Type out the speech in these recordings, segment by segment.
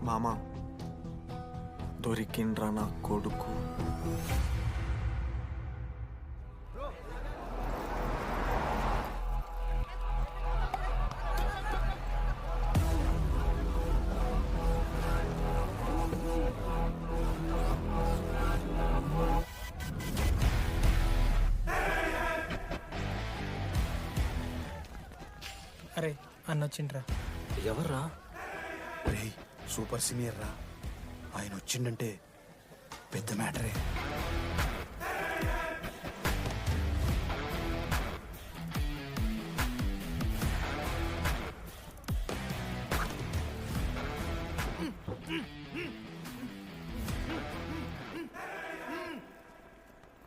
మామ దొరికిండ్రా నా కొడుకు. అరే అన్న వచ్చిండ్రా. ఎవర్రా? రే సూపర్ సీనియర్ రా, ఆయన వచ్చిండంటే పెద్ద మ్యాటరే.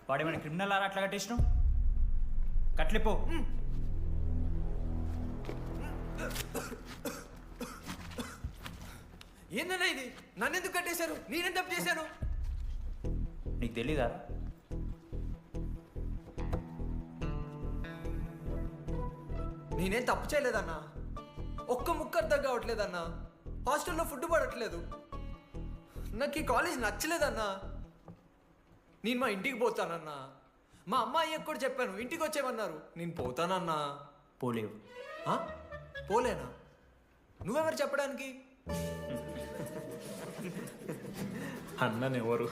వాడేమైనా క్రిమినల్ ఆరా అట్లా కట్టేసినావు? కట్లిపో. ఏందన్నా ఇది? నన్నెందుకు కట్టేశారు? నేనేం తప్పు చేశాను? నీకు తెలీదా? నేనేం తప్పు చేయలేదన్నా. ఒక్క ముక్క అర్థం కావట్లేదన్నా. హాస్టల్లో ఫుడ్ పడట్లేదు. నాకు ఈ కాలేజ్ నచ్చలేదన్నా. నేను మా ఇంటికి పోతానన్నా. మా అమ్మాయికి కూడా చెప్పాను, ఇంటికి వచ్చేమన్నారు. నేను పోతానన్నా. పోలేవు. ఆ? పోలేనా? నువ్వెవరు చెప్పడానికి? అన్ననెవరు?